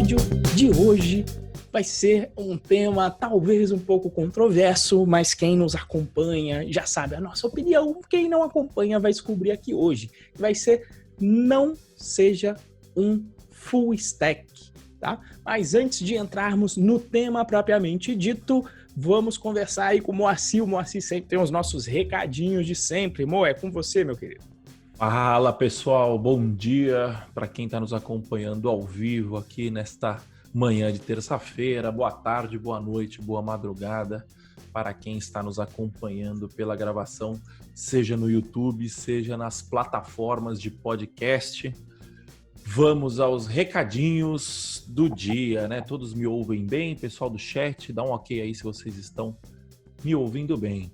episódio de hoje vai ser um tema talvez um pouco controverso, mas quem nos acompanha já sabe a nossa opinião. Quem não acompanha vai descobrir aqui hoje. Vai ser não seja um full stack, tá? Mas antes de entrarmos no tema propriamente dito, vamos conversar aí com o Moacir. O Moacir sempre tem os nossos recadinhos de sempre. Mo, é com você, meu querido. Fala, pessoal, bom dia para quem está nos acompanhando ao vivo aqui nesta manhã de terça-feira. Boa tarde, boa noite, boa madrugada para quem está nos acompanhando pela gravação, seja no YouTube, seja nas plataformas de podcast. Vamos aos recadinhos do dia, né? Todos me ouvem bem? Pessoal do chat, dá um ok aí se vocês estão me ouvindo bem.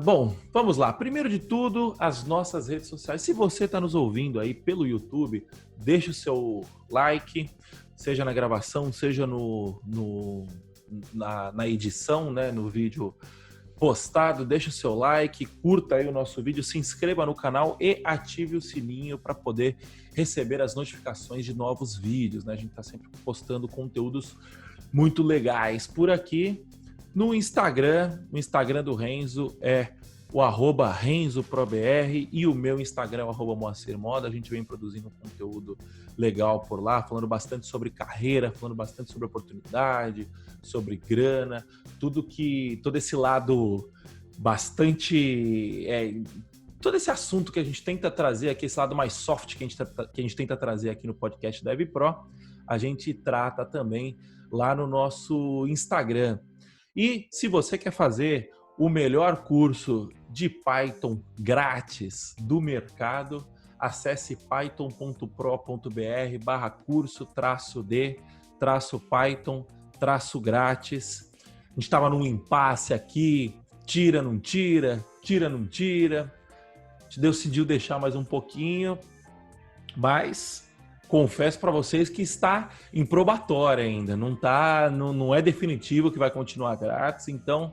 Bom, vamos lá. Primeiro de tudo, as nossas redes sociais. Se você está nos ouvindo aí pelo YouTube, deixa o seu like, seja na gravação, seja na edição, né, no vídeo postado. Deixa o seu like, curta aí o nosso vídeo, se inscreva no canal e ative o sininho para poder receber as notificações de novos vídeos, né? A gente está sempre postando conteúdos muito legais por aqui. No Instagram, o Instagram do Renzo é o @RenzoProBR e o meu Instagram é o @MoacirModa. A gente vem produzindo conteúdo legal por lá, falando bastante sobre carreira, falando bastante sobre oportunidade, sobre grana, todo esse lado bastante... todo esse assunto que a gente tenta trazer aqui, esse lado mais soft que a gente tenta trazer aqui no podcast DevPro, a gente trata também lá no nosso Instagram. E se você quer fazer o melhor curso de Python grátis do mercado, acesse python.pro.br/curso-d-python-grátis. A gente estava num impasse aqui, tira, não tira, tira, não tira. A gente decidiu deixar mais um pouquinho, mas... confesso para vocês que está em probatória ainda, não é definitivo que vai continuar grátis, então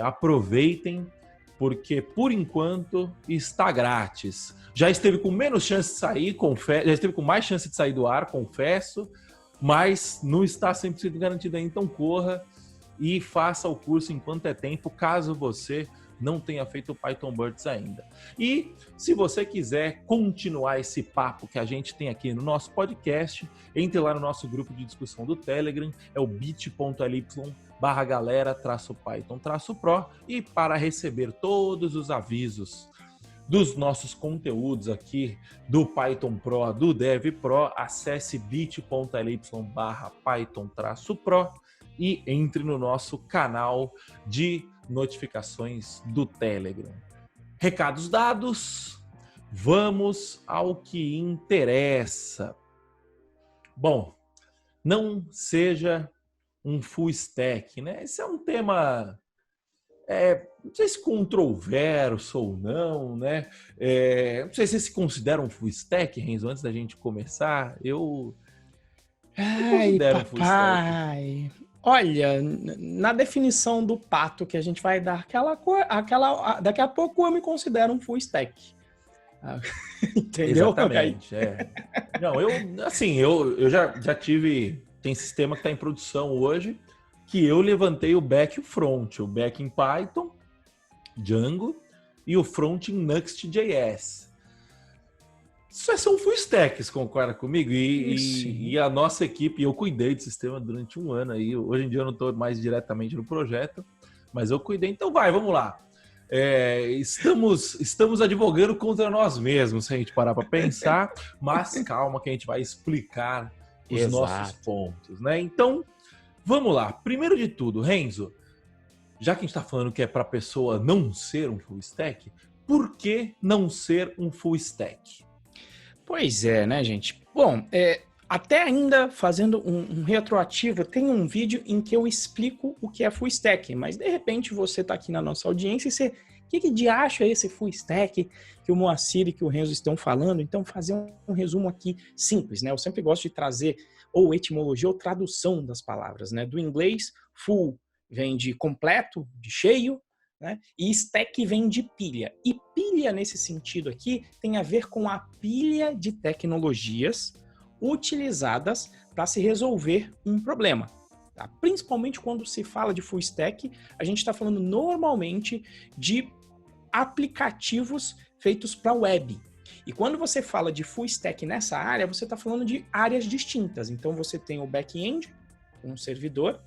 aproveitem, porque por enquanto está grátis. Já esteve com menos chance de sair, já esteve com mais chance de sair do ar, confesso, mas não está 100% garantido ainda, então corra e faça o curso enquanto é tempo, caso você não tenha feito o Python Birds ainda. E se você quiser continuar esse papo que a gente tem aqui no nosso podcast, entre lá no nosso grupo de discussão do Telegram, é o bit.ly/galera-python-pro, e para receber todos os avisos dos nossos conteúdos aqui do Python Pro, do Dev Pro, acesse bit.ly/python-pro e entre no nosso canal de notificações do Telegram. Recados dados, vamos ao que interessa. Bom, não seja um full stack, né? Esse é um tema, não sei se controverso ou não, né? Não sei se você se considera um full stack, Renzo, antes da gente começar. Eu considero um full stack. Olha, na definição do pato que a gente vai dar, daqui a pouco eu me considero um full stack. Entendeu? Exatamente, Não, eu já tive... Tem sistema que está em produção hoje, que eu levantei o back e o front. O back em Python, Django, e o front em Next.js. Isso são full stacks, concorda comigo? E a nossa equipe, eu cuidei do sistema durante um ano aí. Hoje em dia eu não estou mais diretamente no projeto, mas eu cuidei. Então vamos lá. Estamos advogando contra nós mesmos, se a gente parar para pensar, mas calma que a gente vai explicar os nossos pontos, né? Então, vamos lá. Primeiro de tudo, Renzo, já que a gente está falando que é para a pessoa não ser um full stack, por que não ser um full stack? Pois é, né, gente? Bom, até ainda fazendo um retroativo, tem um vídeo em que eu explico o que é full stack, mas de repente você está aqui na nossa audiência e você... O que de acho é esse full stack que o Moacir e que o Renzo estão falando? Então, fazer um resumo aqui simples, né? Eu sempre gosto de trazer ou etimologia ou tradução das palavras, né? Do inglês, full vem de completo, de cheio, né? E stack vem de pilha. E pilha, nesse sentido aqui, tem a ver com a pilha de tecnologias utilizadas para se resolver um problema. Tá? Principalmente quando se fala de full stack, a gente está falando normalmente de aplicativos feitos para web. E quando você fala de full stack nessa área, você está falando de áreas distintas. Então você tem o back-end, um servidor,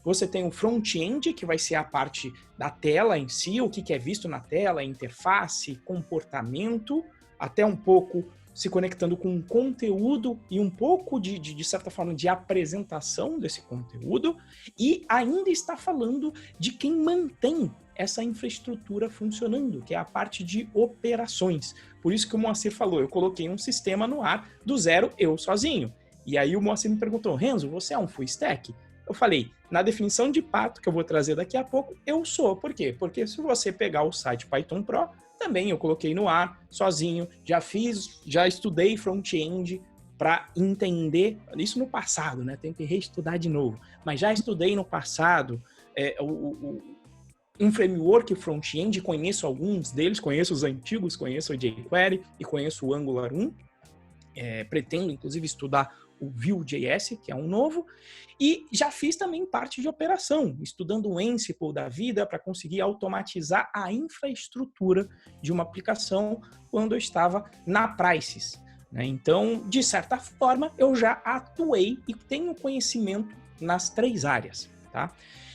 você tem o front-end, que vai ser a parte da tela em si, o que é visto na tela, interface, comportamento, até um pouco se conectando com um conteúdo e um pouco de certa forma, de apresentação desse conteúdo, e ainda está falando de quem mantém essa infraestrutura funcionando, que é a parte de operações. Por isso que o Moacir falou, eu coloquei um sistema no ar do zero, eu sozinho. E aí o Moacir me perguntou, Renzo, você é um full stack? Eu falei, na definição de pato, que eu vou trazer daqui a pouco, eu sou. Por quê? Porque se você pegar o site Python Pro, também eu coloquei no ar, sozinho, já estudei front-end para entender, isso no passado, né? Tem que reestudar de novo, mas já estudei no passado um framework front-end, conheço alguns deles, conheço os antigos, conheço o jQuery e conheço o Angular 1, pretendo inclusive estudar o Vue.js, que é um novo, e já fiz também parte de operação, estudando o Ansible da vida para conseguir automatizar a infraestrutura de uma aplicação quando eu estava na Prices. Né? Então, de certa forma, eu já atuei e tenho conhecimento nas 3 áreas. Tá?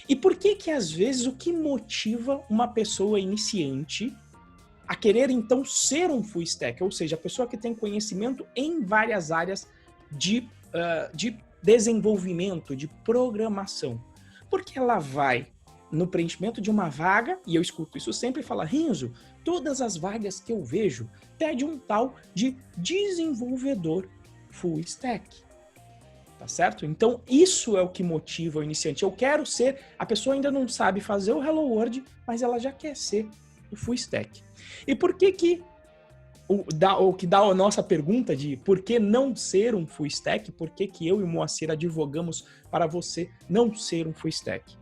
E por que às vezes, o que motiva uma pessoa iniciante a querer, então, ser um full stack? Ou seja, a pessoa que tem conhecimento em várias áreas de desenvolvimento, de programação. Porque ela vai no preenchimento de uma vaga, e eu escuto isso sempre, fala, Renzo, todas as vagas que eu vejo pede um tal de desenvolvedor full stack. Tá certo? Então, isso é o que motiva o iniciante. Eu quero ser, a pessoa ainda não sabe fazer o Hello World, mas ela já quer ser o full stack. E por que o que dá a nossa pergunta de por que não ser um full stack, por que eu e o Moacir advogamos para você não ser um full stack?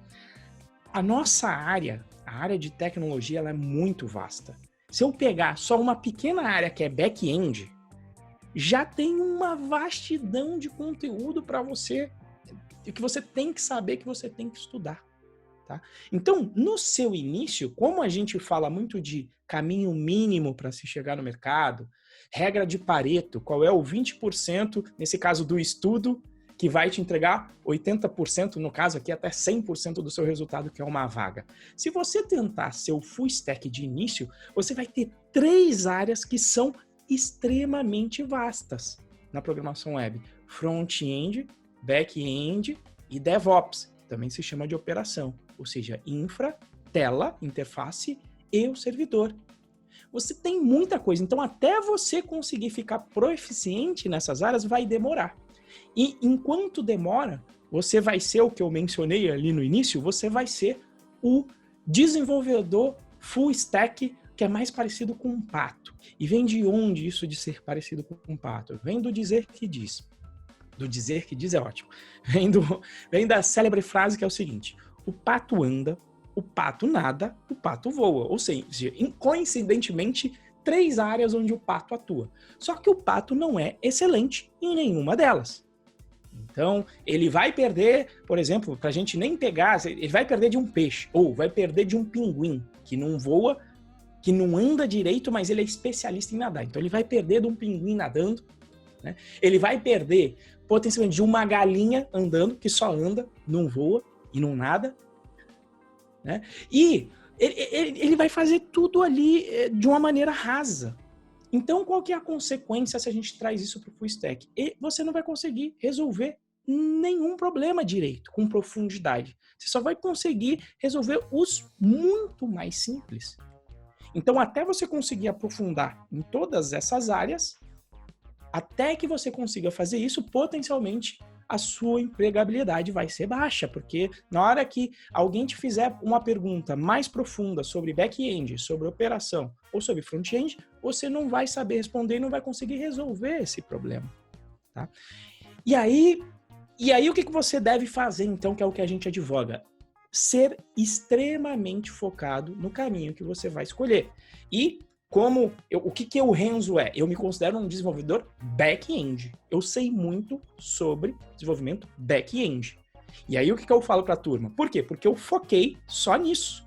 A nossa área, a área de tecnologia, ela é muito vasta. Se eu pegar só uma pequena área que é back-end, já tem uma vastidão de conteúdo para você, que você tem que saber, que você tem que estudar. Tá? Então, no seu início, como a gente fala muito de caminho mínimo para se chegar no mercado, regra de Pareto, qual é o 20%, nesse caso do estudo, que vai te entregar 80%, no caso aqui até 100% do seu resultado, que é uma vaga. Se você tentar ser o full stack de início, você vai ter 3 áreas que são extremamente vastas na programação web: front-end, back-end e DevOps, também se chama de operação, ou seja, infra, tela, interface e o servidor. Você tem muita coisa, então até você conseguir ficar proficiente nessas áreas vai demorar. E enquanto demora, você vai ser o que eu mencionei ali no início, você vai ser o desenvolvedor full stack, que é mais parecido com um pato. E vem de onde isso de ser parecido com um pato? Vem do dizer que diz. Do dizer que diz é ótimo. Vem da célebre frase que é o seguinte: o pato anda, o pato nada, o pato voa. Ou seja, coincidentemente, 3 áreas onde o pato atua. Só que o pato não é excelente em nenhuma delas. Então, ele vai perder, por exemplo, para a gente nem pegar, ele vai perder de um peixe, ou vai perder de um pinguim, que não voa, que não anda direito, mas ele é especialista em nadar. Então, ele vai perder de um pinguim nadando, né? Ele vai perder, potencialmente, de uma galinha andando, que só anda, não voa e não nada, né? E ele vai fazer tudo ali de uma maneira rasa. Então, qual que é a consequência se a gente traz isso para o full stack? E você não vai conseguir resolver nenhum problema direito, com profundidade. Você só vai conseguir resolver os muito mais simples. Então, até você conseguir aprofundar em todas essas áreas, até que você consiga fazer isso, potencialmente a sua empregabilidade vai ser baixa, porque na hora que alguém te fizer uma pergunta mais profunda sobre back-end, sobre operação ou sobre front-end, você não vai saber responder e não vai conseguir resolver esse problema. Tá? E aí o que você deve fazer, então, que é o que a gente advoga? Ser extremamente focado no caminho que você vai escolher. E O que o Renzo é? Eu me considero um desenvolvedor back-end. Eu sei muito sobre desenvolvimento back-end. E aí, o que eu falo para a turma? Por quê? Porque eu foquei só nisso.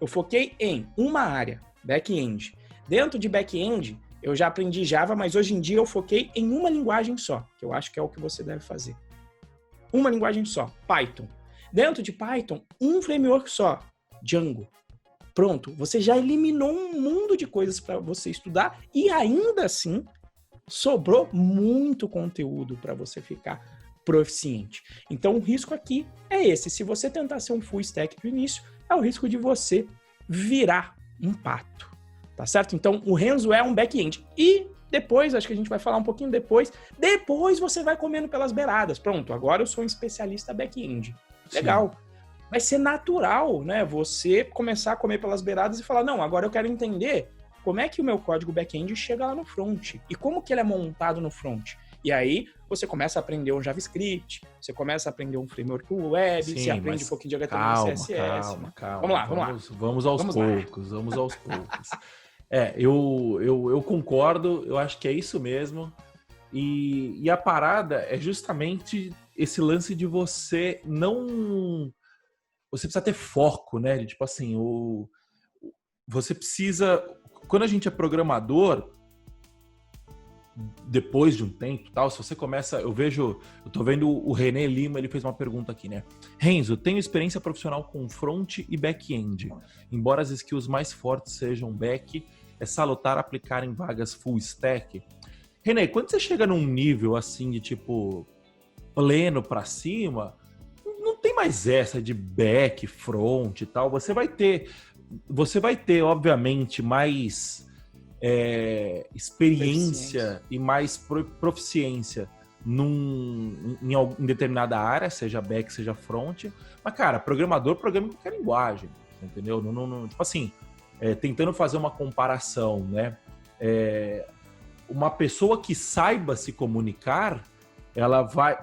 Eu foquei em uma área, back-end. Dentro de back-end, eu já aprendi Java, mas hoje em dia eu foquei em uma linguagem só, que eu acho que é o que você deve fazer. Uma linguagem só, Python. Dentro de Python, um framework só, Django. Pronto, você já eliminou um mundo de coisas para você estudar e ainda assim sobrou muito conteúdo para você ficar proficiente. Então o risco aqui é esse. Se você tentar ser um full stack do início, é o risco de você virar um pato. Tá certo? Então o Renzo é um back-end. E depois, acho que a gente vai falar um pouquinho depois você vai comendo pelas beiradas. Pronto, agora eu sou um especialista back-end. Legal. Sim. Vai ser natural, né? Você começar a comer pelas beiradas e falar, não, agora eu quero entender como é que o meu código back-end chega lá no front. E como que ele é montado no front. E aí, você começa a aprender um JavaScript, você começa a aprender um framework web, sim, você aprende um pouquinho de HTML e CSS. Calma. Vamos aos poucos. Eu concordo, eu acho que é isso mesmo. E a parada é justamente esse lance de você não... Você precisa ter foco, né? Tipo assim, você precisa... Quando a gente é programador, depois de um tempo, tal, se você começa... Eu tô vendo o René Lima, ele fez uma pergunta aqui, né? Renzo, tenho experiência profissional com front e back-end. Embora as skills mais fortes sejam back, é salutar aplicar em vagas full stack. René, quando você chega num nível assim de tipo pleno pra cima, não tem mais essa de back, front e tal. Você vai ter, obviamente, mais experiência e mais proficiência em determinada área, seja back, seja front. Mas, cara, programador programa em qualquer linguagem, entendeu? Tipo assim, tentando fazer uma comparação, né? Uma pessoa que saiba se comunicar,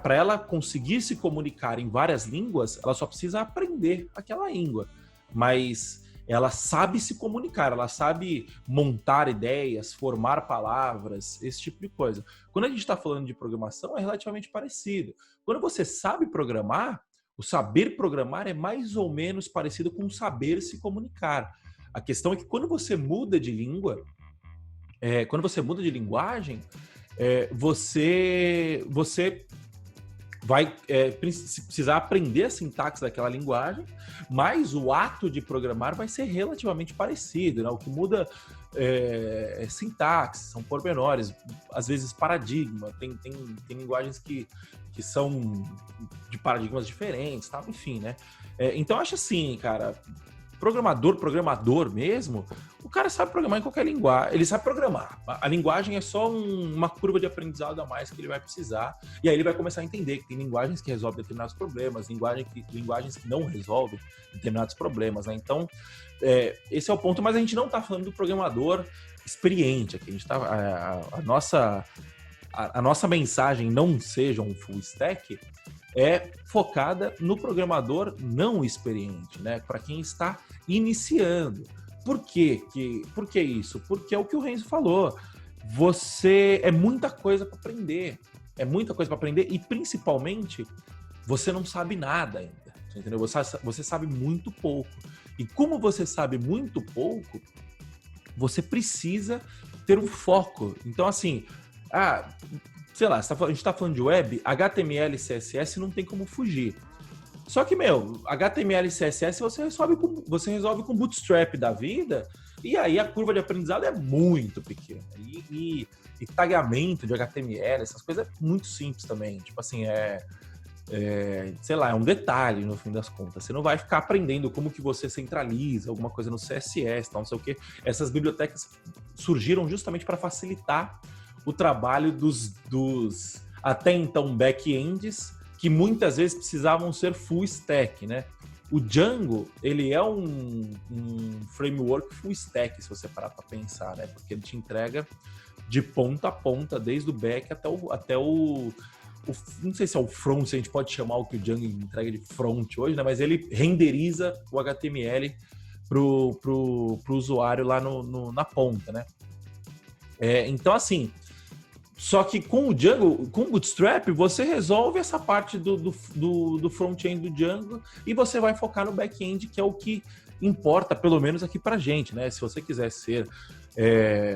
para ela conseguir se comunicar em várias línguas, ela só precisa aprender aquela língua. Mas ela sabe se comunicar, ela sabe montar ideias, formar palavras, esse tipo de coisa. Quando a gente está falando de programação, é relativamente parecido. Quando você sabe programar, o saber programar é mais ou menos parecido com o saber se comunicar. A questão é que quando você muda de língua, quando você muda de linguagem, você vai precisar aprender a sintaxe daquela linguagem, mas o ato de programar vai ser relativamente parecido, né? O que muda é sintaxe, são pormenores, às vezes paradigma, tem linguagens que são de paradigmas diferentes, tá? Enfim, né? Então, acho assim, cara, programador mesmo, o cara sabe programar em qualquer linguagem, ele sabe programar. A linguagem é só uma curva de aprendizado a mais que ele vai precisar, e aí ele vai começar a entender que tem linguagens que resolvem determinados problemas, linguagens que não resolvem determinados problemas, né? Então, esse é o ponto, mas a gente não está falando do programador experiente aqui, a gente tá, a nossa mensagem não seja um full stack, é focada no programador não experiente, né? Para quem está iniciando. Por quê? Por que isso? Porque é o que o Renzo falou. É muita coisa para aprender. É muita coisa para aprender e, principalmente, você não sabe nada ainda. Entendeu? Você sabe muito pouco. E como você sabe muito pouco, você precisa ter um foco. Então, assim... sei lá, a gente tá falando de web, HTML e CSS não tem como fugir. Só que, HTML e CSS você resolve com Bootstrap da vida, e aí a curva de aprendizado é muito pequena. E tagamento de HTML, essas coisas é muito simples também. Tipo assim, sei lá, é um detalhe no fim das contas. Você não vai ficar aprendendo como que você centraliza alguma coisa no CSS, tal, não sei o quê. Essas bibliotecas surgiram justamente para facilitar o trabalho dos até então back-ends, que muitas vezes precisavam ser full stack, né? O Django, ele é um framework full stack, se você parar para pensar, né? Porque ele te entrega de ponta a ponta, desde o back até o não sei se é o front, se a gente pode chamar o que o Django entrega de front hoje, né? Mas ele renderiza o HTML pro usuário lá na ponta, né? Então, assim, só que com o Django, com o Bootstrap, você resolve essa parte do front-end do Django e você vai focar no back-end, que é o que importa, pelo menos aqui pra gente, né? Se você quiser ser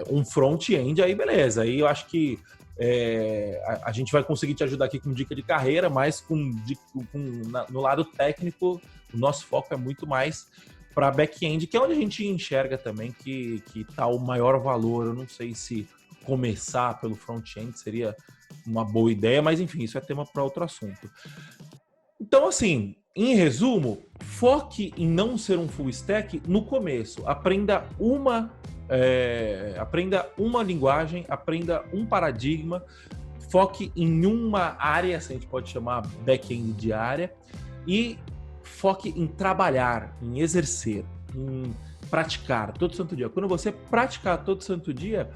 um front-end, aí beleza. Aí eu acho que a gente vai conseguir te ajudar aqui com dica de carreira, mas no lado técnico, o nosso foco é muito mais para back-end, que é onde a gente enxerga também que tá o maior valor. Eu não sei se começar pelo front-end seria uma boa ideia, mas enfim, isso é tema para outro assunto. Então, assim, em resumo, foque em não ser um full stack no começo. Aprenda uma linguagem, aprenda um paradigma, foque em uma área, se a gente pode chamar back-end de área, e foque em trabalhar, em exercer, em praticar todo santo dia. Quando você praticar todo santo dia,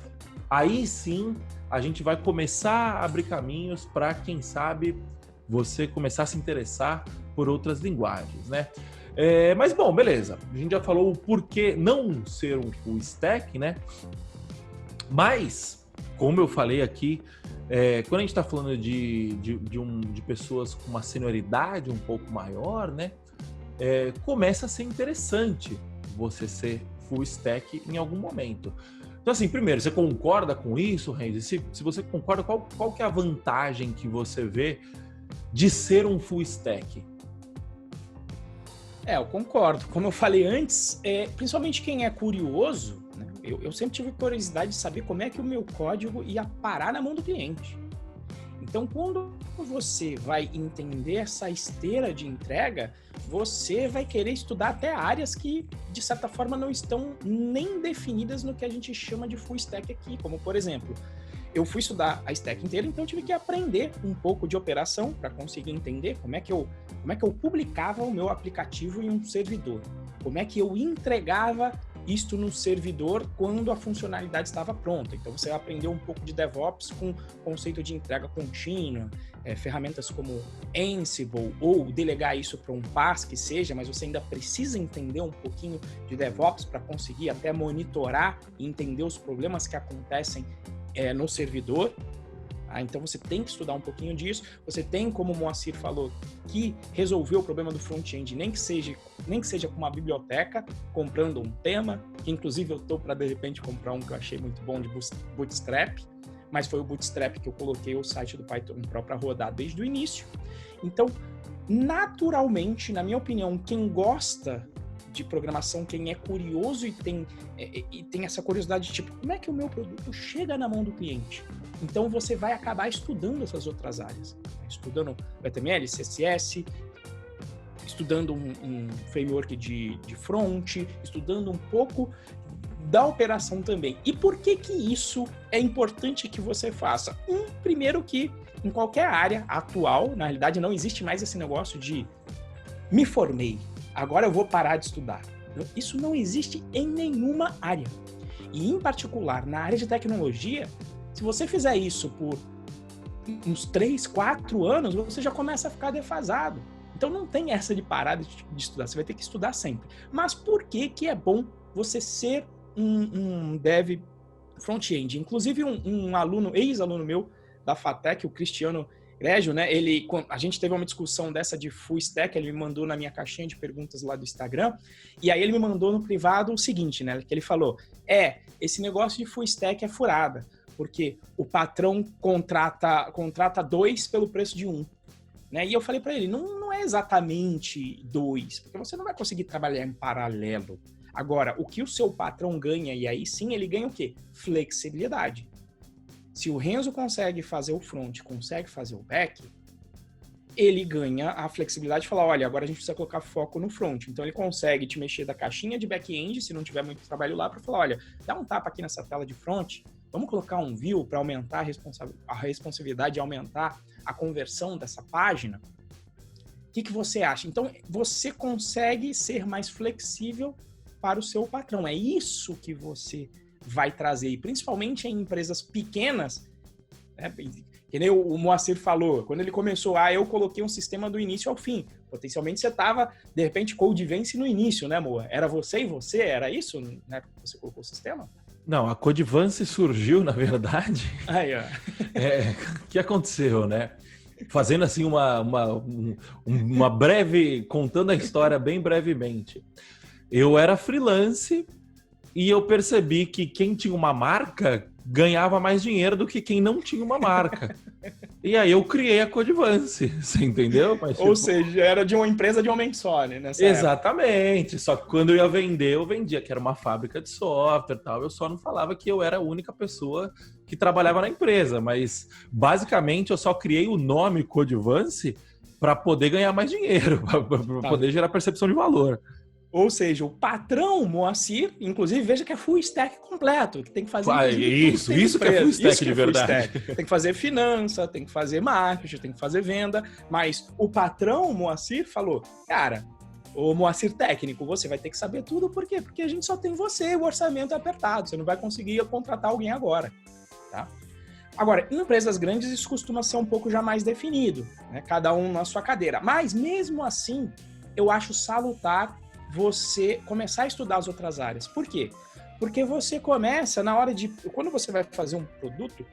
aí sim a gente vai começar a abrir caminhos para, quem sabe, você começar a se interessar por outras linguagens, né? Mas, bom, beleza. A gente já falou o porquê não ser um full stack, né? Mas, como eu falei aqui, quando a gente está falando de pessoas com uma senioridade um pouco maior, né? Começa a ser interessante você ser full stack em algum momento. Então, assim, primeiro, você concorda com isso, Renzi? Se você concorda, qual que é a vantagem que você vê de ser um full stack? Eu concordo. Como eu falei antes, principalmente quem é curioso, né? Eu sempre tive curiosidade de saber como é que o meu código ia parar na mão do cliente. Então, quando você vai entender essa esteira de entrega, você vai querer estudar até áreas que, de certa forma, não estão nem definidas no que a gente chama de full stack aqui. Como, por exemplo, eu fui estudar a stack inteira, então eu tive que aprender um pouco de operação para conseguir entender como é que eu publicava o meu aplicativo em um servidor, como é que eu entregava isto no servidor quando a funcionalidade estava pronta. Então você aprendeu um pouco de DevOps com o conceito de entrega contínua, ferramentas como Ansible, ou delegar isso para um PaaS que seja, mas você ainda precisa entender um pouquinho de DevOps para conseguir até monitorar e entender os problemas que acontecem no servidor. Então você tem que estudar um pouquinho disso. Você tem, como o Moacir falou, que resolver o problema do front-end, nem que seja com uma biblioteca, comprando um tema, que inclusive eu estou para, de repente, comprar um que eu achei muito bom de Bootstrap, mas foi o Bootstrap que eu coloquei o site do Python Pro para rodar desde o início. Então, naturalmente, na minha opinião, quem gosta de programação, quem é curioso e tem essa curiosidade de tipo, como é que o meu produto chega na mão do cliente? Então você vai acabar estudando essas outras áreas, estudando HTML, CSS, estudando um framework de front, estudando um pouco da operação também. E por que isso é importante que você faça? Primeiro que em qualquer área atual, na realidade não existe mais esse negócio de me formei, agora eu vou parar de estudar. Isso não existe em nenhuma área. E, em particular, na área de tecnologia, se você fizer isso por uns 3, 4 anos, você já começa a ficar defasado. Então, não tem essa de parar de estudar. Você vai ter que estudar sempre. Mas por que é bom você ser um dev front-end? Inclusive, um aluno, ex-aluno meu da FATEC, o Cristiano Grégio, né? A gente teve uma discussão dessa de full stack, ele me mandou na minha caixinha de perguntas lá do Instagram, e aí ele me mandou no privado o seguinte, né? Que ele falou, esse negócio de full stack é furada, porque o patrão contrata 2 pelo preço de 1. Né? E eu falei para ele, não é exatamente 2, porque você não vai conseguir trabalhar em paralelo. Agora, o que o seu patrão ganha, e aí sim ele ganha o quê? Flexibilidade. Se o Renzo consegue fazer o front, consegue fazer o back, ele ganha a flexibilidade de falar, olha, agora a gente precisa colocar foco no front. Então ele consegue te mexer da caixinha de back-end, se não tiver muito trabalho lá, para falar, olha, dá um tapa aqui nessa tela de front, vamos colocar um view para aumentar a responsividade e aumentar a conversão dessa página. O que você acha? Então você consegue ser mais flexível para o seu patrão. É isso que você vai trazer, e principalmente em empresas pequenas, né? Que nem o Moacir falou, quando ele começou, eu coloquei um sistema do início ao fim. Potencialmente você estava, de repente, Codevance no início, né, Moa? Era você e você? Era isso, né, que você colocou o sistema? Não, a Codevance surgiu, na verdade. Aí, ó. O que aconteceu, né? Fazendo assim uma breve, contando a história bem brevemente. Eu era freelance e eu percebi que quem tinha uma marca ganhava mais dinheiro do que quem não tinha uma marca. E aí eu criei a Codevance, você entendeu? Mas, ou seja, era de uma empresa de homem só, né? Exatamente. Só que quando eu ia vender, eu vendia que era uma fábrica de software e tal. Eu só não falava que eu era a única pessoa que trabalhava na empresa. Mas, basicamente, eu só criei o nome Codevance para poder ganhar mais dinheiro, para poder gerar percepção de valor. Ou seja, o patrão Moacir, inclusive, veja que é full stack completo, que tem que fazer... Isso que é full stack de verdade. Tem que fazer finança, tem que fazer marketing, tem que fazer venda, mas o patrão Moacir falou, cara, o Moacir técnico, você vai ter que saber tudo, por quê? Porque a gente só tem você, o orçamento é apertado, você não vai conseguir contratar alguém agora, tá? Agora, em empresas grandes isso costuma ser um pouco já mais definido, né? Cada um na sua cadeira, mas mesmo assim, eu acho salutar você começar a estudar as outras áreas. Por quê? Porque você começa na hora de... Quando você vai fazer um produto,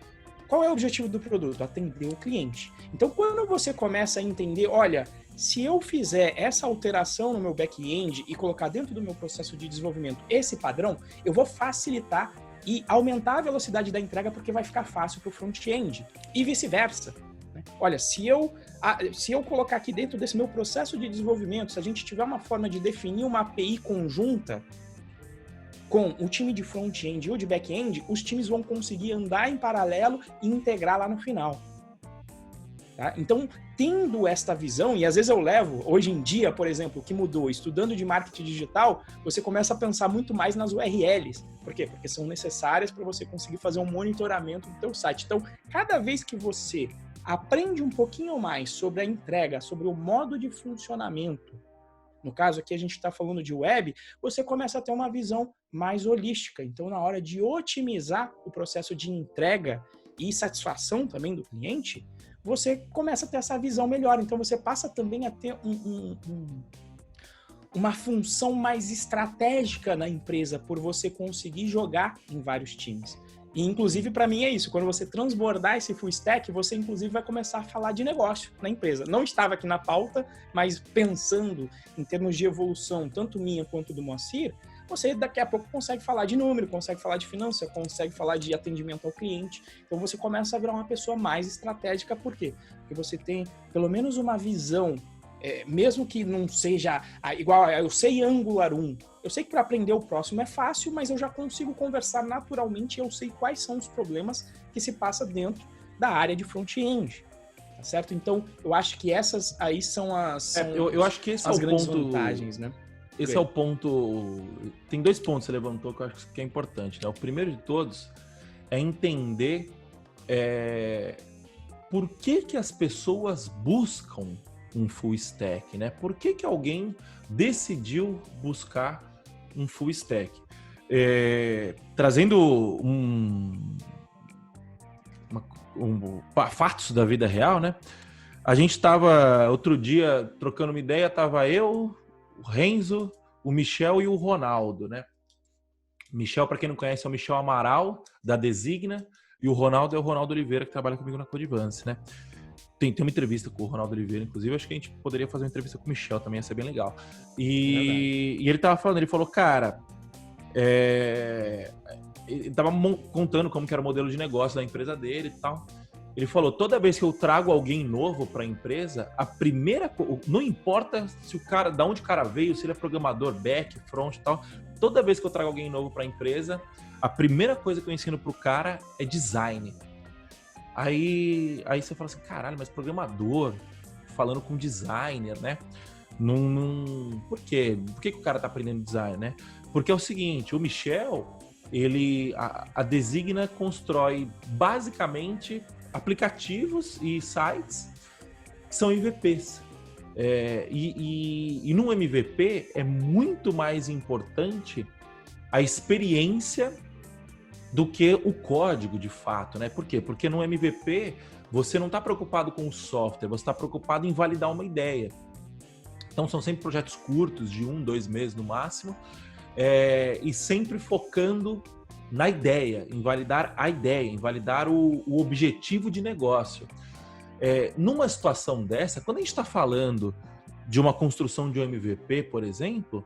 qual é o objetivo do produto? Atender o cliente. Então, quando você começa a entender, olha, se eu fizer essa alteração no meu back-end e colocar dentro do meu processo de desenvolvimento esse padrão, eu vou facilitar e aumentar a velocidade da entrega porque vai ficar fácil para o front-end. E vice-versa. Olha, se eu colocar aqui dentro desse meu processo de desenvolvimento, se a gente tiver uma forma de definir uma API conjunta com o time de front-end ou de back-end, os times vão conseguir andar em paralelo e integrar lá no final. Tá? Então, tendo esta visão, e às vezes eu levo, hoje em dia, por exemplo, o que mudou, estudando de marketing digital, você começa a pensar muito mais nas URLs. Por quê? Porque são necessárias para você conseguir fazer um monitoramento do teu site. Então, cada vez que você aprende um pouquinho mais sobre a entrega, sobre o modo de funcionamento, no caso aqui a gente está falando de web, você começa a ter uma visão mais holística. Então, na hora de otimizar o processo de entrega e satisfação também do cliente, você começa a ter essa visão melhor. Então, você passa também a ter uma função mais estratégica na empresa por você conseguir jogar em vários times. E, inclusive, para mim é isso. Quando você transbordar esse full stack, você, inclusive, vai começar a falar de negócio na empresa. Não estava aqui na pauta, mas pensando em termos de evolução, tanto minha quanto do Moacir, você daqui a pouco consegue falar de número, consegue falar de finança, consegue falar de atendimento ao cliente. Então, você começa a virar uma pessoa mais estratégica. Por quê? Porque você tem, pelo menos, uma visão, mesmo que não seja igual, eu sei Angular 1, eu sei que para aprender o próximo é fácil, mas eu já consigo conversar naturalmente e eu sei quais são os problemas que se passa dentro da área de front-end, tá certo? Então, eu acho que essas aí são as eu acho que esse as é o grandes ponto, vantagens, né? Esse é o ponto... Tem 2 pontos que você levantou que eu acho que é importante, né? O primeiro de todos é entender por que as pessoas buscam um full stack, né? Por que que decidiu buscar um full stack? Trazendo fatos da vida real, né? A gente estava outro dia trocando uma ideia, tava eu, o Renzo, o Michel e o Ronaldo, né? Michel, para quem não conhece, é o Michel Amaral, da Designa, e o Ronaldo é o Ronaldo Oliveira, que trabalha comigo na Codevance, né? Tem uma entrevista com o Ronaldo Oliveira, inclusive, acho que a gente poderia fazer uma entrevista com o Michel também, ia ser bem legal. E ele tava falando, ele falou, cara, ele tava contando como que era o modelo de negócio da empresa dele e tal. Ele falou, toda vez que eu trago alguém novo para a empresa, não importa se da onde o cara veio, se ele é programador, back, front e tal, toda vez que eu trago alguém novo para a empresa, a primeira coisa que eu ensino pro cara é design. Aí você fala assim, caralho, mas programador falando com designer, né? Por quê? Por que o cara tá aprendendo design, né? Porque é o seguinte, o Michel, a Designa constrói basicamente aplicativos e sites que são MVPs. E num MVP é muito mais importante a experiência do que o código de fato, né? Por quê? Porque no MVP você não está preocupado com o software, você está preocupado em validar uma ideia. Então são sempre projetos curtos, de 1, 2 meses no máximo, e sempre focando na ideia, em validar a ideia, em validar o objetivo de negócio. Numa situação dessa, quando a gente está falando de uma construção de um MVP, por exemplo,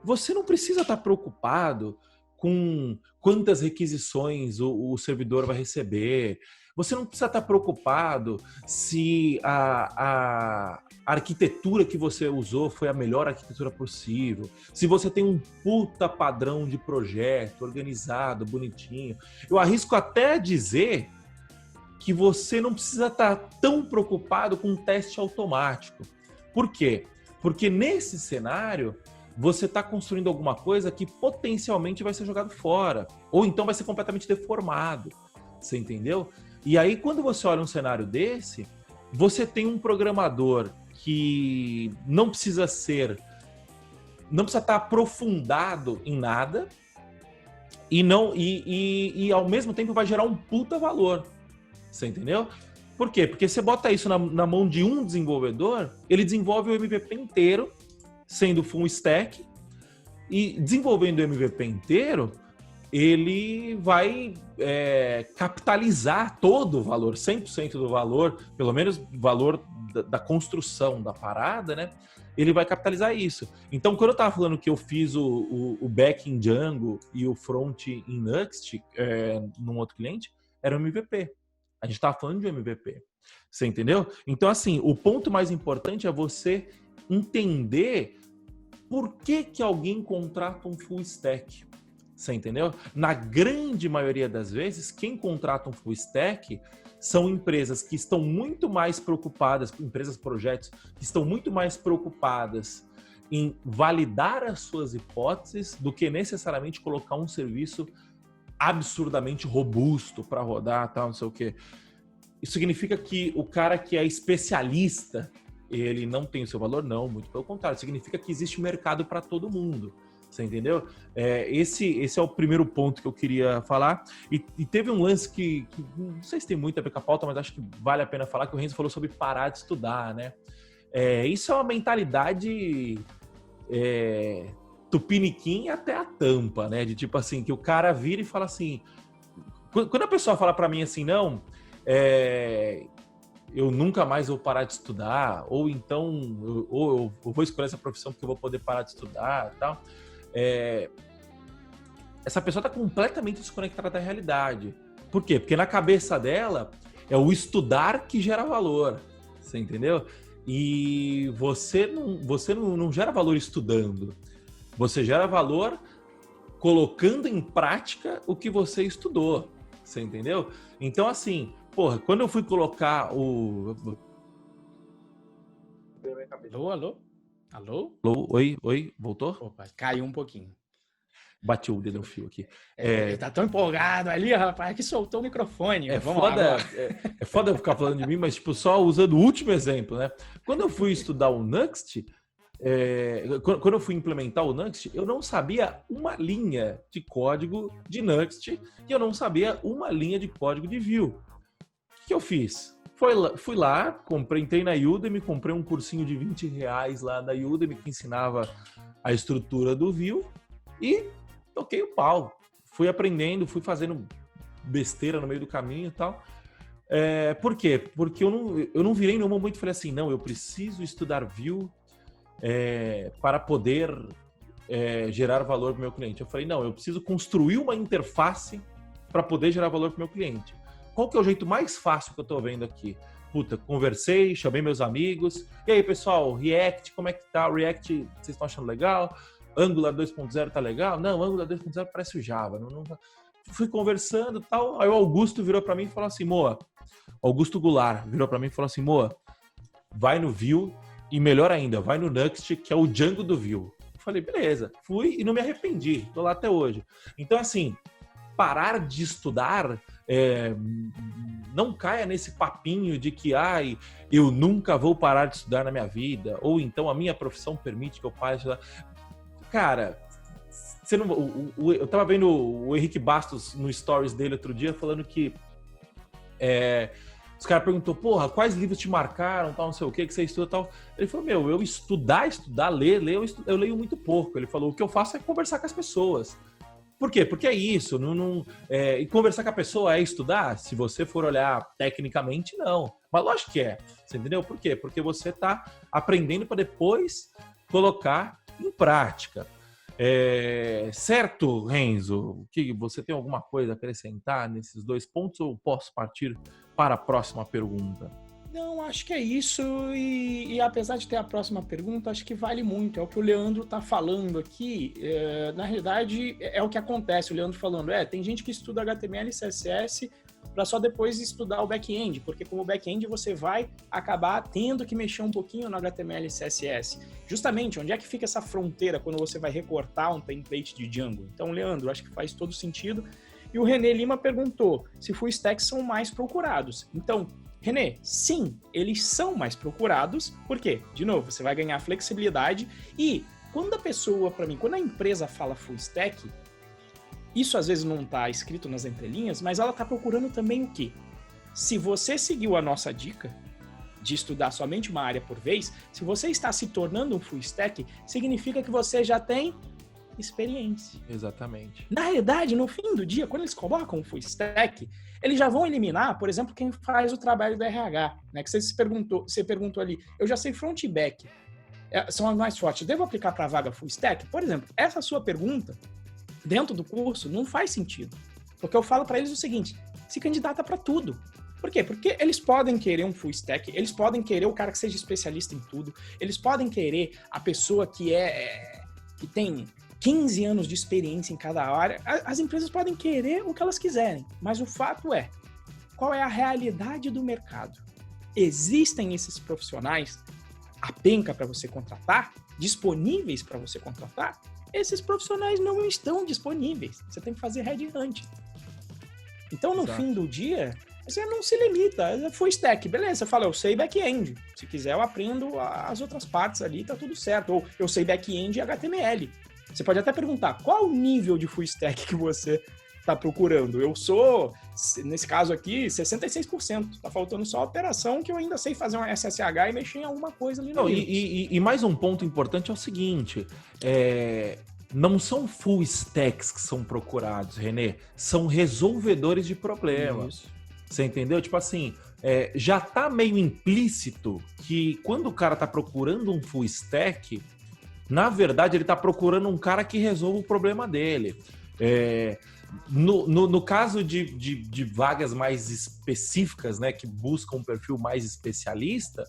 você não precisa estar preocupado com quantas requisições o servidor vai receber. Você não precisa estar preocupado se a arquitetura que você usou foi a melhor arquitetura possível, se você tem um puta padrão de projeto organizado, bonitinho. Eu arrisco até dizer que você não precisa estar tão preocupado com um teste automático. Por quê? Porque nesse cenário, você está construindo alguma coisa que potencialmente vai ser jogado fora, ou então vai ser completamente deformado. Você entendeu? E aí, quando você olha um cenário desse, você tem um programador que não precisa estar aprofundado em nada e ao mesmo tempo vai gerar um puta valor. Você entendeu? Por quê? Porque você bota isso na mão de um desenvolvedor, ele desenvolve o MVP inteiro, sendo full stack, e desenvolvendo o MVP inteiro, ele vai capitalizar todo o valor, 100% do valor, pelo menos o valor da construção da parada, né? Ele vai capitalizar isso. Então, quando eu estava falando que eu fiz o back em Django e o front em Next, num outro cliente, era um MVP. A gente estava falando de um MVP. Você entendeu? Então, assim, o ponto mais importante é você entender por que alguém contrata um full stack. Você entendeu? Na grande maioria das vezes, quem contrata um full stack são empresas que estão muito mais preocupadas, empresas, projetos, que estão muito mais preocupadas em validar as suas hipóteses do que necessariamente colocar um serviço absurdamente robusto para rodar, tal, não sei o quê. Isso significa que o cara que é especialista, ele não tem o seu valor? Não, muito pelo contrário. Significa que existe mercado para todo mundo. Você entendeu? Esse é o primeiro ponto que eu queria falar. E teve um lance que não sei se tem muito a ver com a pauta, mas acho que vale a pena falar, que o Renzo falou sobre parar de estudar, né? Isso é uma mentalidade tupiniquim até a tampa, né? De tipo assim, que o cara vira e fala assim... Quando a pessoa fala para mim assim, não... eu nunca mais vou parar de estudar, ou então eu vou escolher essa profissão porque eu vou poder parar de estudar e tal. Essa pessoa está completamente desconectada da realidade. Por quê? Porque na cabeça dela é o estudar que gera valor. Você entendeu? E você não gera valor estudando. Você gera valor colocando em prática o que você estudou. Você entendeu? Então, assim, porra, quando eu fui colocar o... Alô? Alô? Alô? Oi? Voltou? Opa, caiu um pouquinho. Bati o dedo no fio aqui. Ele tá tão empolgado ali, rapaz, que soltou o microfone. Vamos lá. É foda eu ficar falando de mim, mas tipo, só usando o último exemplo, né? Quando eu fui estudar o Next, quando eu fui implementar o Next, eu não sabia uma linha de código de Next e eu não sabia uma linha de código de Vue. O que eu fiz? Fui lá, entrei na Udemy, comprei um cursinho de R$20 lá da Udemy que ensinava a estrutura do Vue e toquei o pau. Fui aprendendo, fui fazendo besteira no meio do caminho e tal. Por quê? Porque eu não virei no momento e falei assim, não, eu preciso estudar Vue para poder gerar valor para o meu cliente. Eu falei, não, eu preciso construir uma interface para poder gerar valor para o meu cliente. Qual que é o jeito mais fácil que eu estou vendo aqui? Puta, conversei, chamei meus amigos. E aí, pessoal, React, como é que tá? React, vocês estão achando legal? Angular 2.0 tá legal? Não, Angular 2.0 parece o Java. Não... Fui conversando e tal. Aí o Augusto virou para mim e falou assim, Moa, Augusto Goulart virou para mim e falou assim, Moa, vai no Vue e melhor ainda, vai no Next, que é o Django do Vue. Eu falei, beleza. Fui e não me arrependi. Tô lá até hoje. Então, assim, parar de estudar... não caia nesse papinho de que eu nunca vou parar de estudar na minha vida, ou então a minha profissão permite que eu pare de estudar. Cara, você não, eu tava vendo o Henrique Bastos no stories dele outro dia falando que os caras perguntou, porra, quais livros te marcaram, tal, não sei o que você estuda, tal. Ele falou, eu estudar, ler, eu leio muito pouco. Ele falou, o que eu faço é conversar com as pessoas. Por quê? Porque é isso. E conversar com a pessoa é estudar? Se você for olhar tecnicamente, não. Mas lógico que é. Você entendeu? Por quê? Porque você está aprendendo para depois colocar em prática. Certo, Renzo? Que você tem alguma coisa a acrescentar nesses 2 pontos ou posso partir para a próxima pergunta? Não, acho que é isso, e apesar de ter a próxima pergunta, acho que vale muito, é o que o Leandro tá falando aqui, na realidade é o que acontece, o Leandro falando, tem gente que estuda HTML e CSS para só depois estudar o back-end, porque como back-end você vai acabar tendo que mexer um pouquinho no HTML e CSS. Justamente, onde é que fica essa fronteira quando você vai recortar um template de Django? Então, Leandro, acho que faz todo sentido. E o René Lima perguntou se full stacks são mais procurados. Então, René, sim, eles são mais procurados. Por quê? De novo, você vai ganhar flexibilidade e quando a empresa fala full stack, isso às vezes não está escrito nas entrelinhas, mas ela está procurando também o quê? Se você seguiu a nossa dica de estudar somente uma área por vez, se você está se tornando um full stack, significa que você já tem experiência. Exatamente. Na realidade, no fim do dia, quando eles colocam o full stack, eles já vão eliminar, por exemplo, quem faz o trabalho do RH, né? Que você perguntou ali, eu já sei front e back, são as mais fortes, devo aplicar para a vaga full stack? Por exemplo, essa sua pergunta, dentro do curso, não faz sentido. Porque eu falo para eles o seguinte, se candidata para tudo. Por quê? Porque eles podem querer um full stack, eles podem querer o cara que seja especialista em tudo, eles podem querer a pessoa que tem 15 anos de experiência em cada área. As empresas podem querer o que elas quiserem, mas o fato é, qual é a realidade do mercado? Existem esses profissionais à penca para você contratar, disponíveis para você contratar? Esses profissionais não estão disponíveis. Você tem que fazer headhunt. Então, no fim do dia, você não se limita. Full stack, beleza. Você fala, eu sei back-end. Se quiser, eu aprendo as outras partes ali, tá tudo certo. Ou eu sei back-end e HTML. Você pode até perguntar, qual o nível de full stack que você está procurando? Eu sou, nesse caso aqui, 66%. Tá faltando só a operação que eu ainda sei fazer um SSH e mexer em alguma coisa ali no e mais um ponto importante é o seguinte, não são full stacks que são procurados, René, são resolvedores de problemas. Isso. Você entendeu? Tipo assim, já tá meio implícito que quando o cara tá procurando um full stack, na verdade ele tá procurando um cara que resolva o problema dele. No caso de vagas mais específicas, né, que buscam um perfil mais especialista,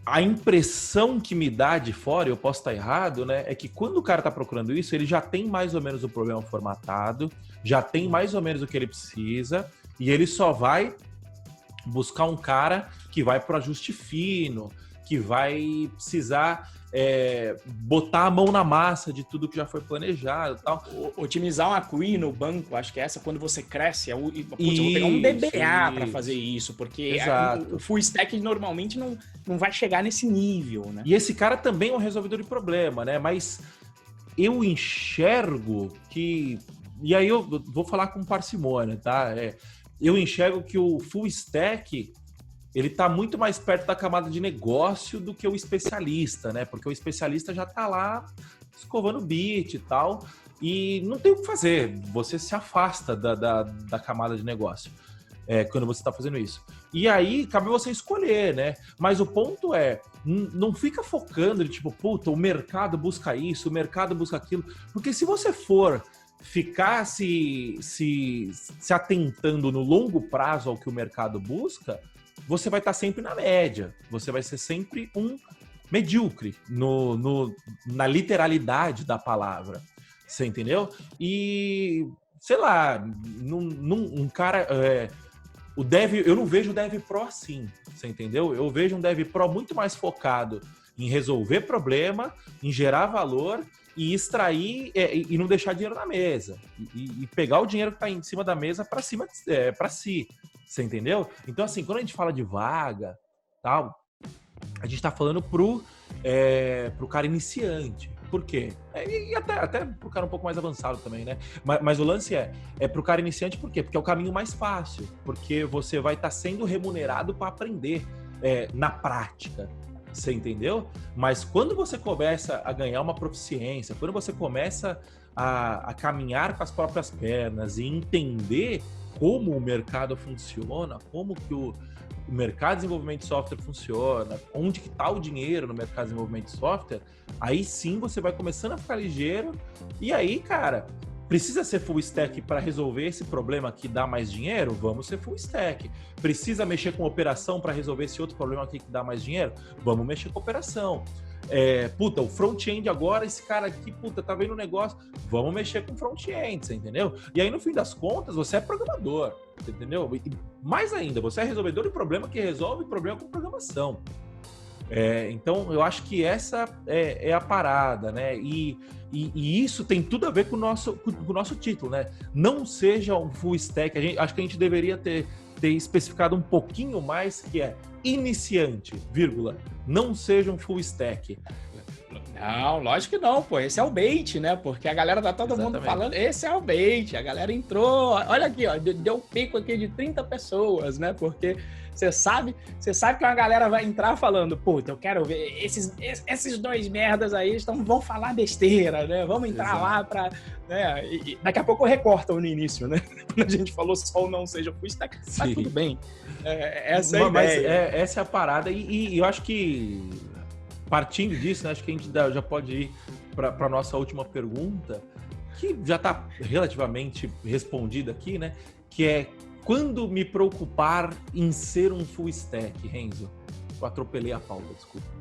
a impressão que me dá de fora, eu posso estar errado, né, é que quando o cara está procurando isso, ele já tem mais ou menos o problema formatado, já tem mais ou menos o que ele precisa, e ele só vai buscar um cara que vai para o ajuste fino, que vai precisar botar a mão na massa de tudo que já foi planejado e tal. Otimizar uma query no banco, acho que essa, quando você cresce, eu vou pegar um DBA para fazer isso, porque o full stack normalmente não vai chegar nesse nível, né? E esse cara também é um resolvedor de problema, né? Mas eu enxergo que... E aí eu vou falar com parcimônia, tá? Eu enxergo que o full stack... ele está muito mais perto da camada de negócio do que o especialista, né? Porque o especialista já está lá escovando bit e tal, e não tem o que fazer. Você se afasta da camada de negócio quando você está fazendo isso. E aí, cabe você escolher, né? Mas o ponto não fica focando de tipo, puta, o mercado busca isso, o mercado busca aquilo. Porque se você for ficar se atentando no longo prazo ao que o mercado busca, você vai estar sempre na média, você vai ser sempre um medíocre na literalidade da palavra, você entendeu? E, sei lá, um cara... eu não vejo o Dev Pro assim, você entendeu? Eu vejo um Dev Pro muito mais focado em resolver problema, em gerar valor e extrair e não deixar dinheiro na mesa. E pegar o dinheiro que está em cima da mesa para si. Você entendeu? Então, assim, quando a gente fala de vaga, tal, a gente está falando pro cara iniciante, Por quê? E até pro cara um pouco mais avançado também, né? Mas o lance é pro cara iniciante, por quê? Porque é o caminho mais fácil. Porque você vai estar sendo remunerado para aprender na prática. Você entendeu? Mas quando você começa a ganhar uma proficiência, quando você começa a caminhar com as próprias pernas e entender como o mercado funciona, como que o mercado de desenvolvimento de software funciona, onde que está o dinheiro no mercado de desenvolvimento de software, aí sim você vai começando a ficar ligeiro e aí, cara, precisa ser full stack para resolver esse problema que dá mais dinheiro? Vamos ser full stack. Precisa mexer com operação para resolver esse outro problema aqui que dá mais dinheiro? Vamos mexer com operação. O front-end agora, esse cara aqui, tá vendo o negócio, vamos mexer com front-end, você entendeu? E aí, no fim das contas, você é programador, você entendeu? E mais ainda, você é resolvedor de problema que resolve problema com programação. Então, eu acho que essa é a parada, né? E isso tem tudo a ver com o nosso título, né? Não seja um full stack. Acho que a gente deveria ter especificado um pouquinho mais, que é iniciante, vírgula, não seja um full stack. Não, lógico que não, pô. Esse é o bait, né? Porque a galera tá todo mundo falando, esse é o bait. A galera entrou, olha aqui, ó, deu um pico aqui de 30 pessoas, né? Porque você sabe que uma galera vai entrar falando, puta, eu quero ver esses dois merdas aí vão falar besteira, né? Vamos entrar lá pra... Né? E daqui a pouco recortam no início, né? Quando a gente falou só o não seja full stack, tá tudo bem. Essa é a ideia. Mas essa é a parada e eu acho que partindo disso, né, acho que a gente já pode ir para a nossa última pergunta, que já está relativamente respondida aqui, né? Que é quando me preocupar em ser um full stack, Renzo? Eu atropelei a Paula, desculpa.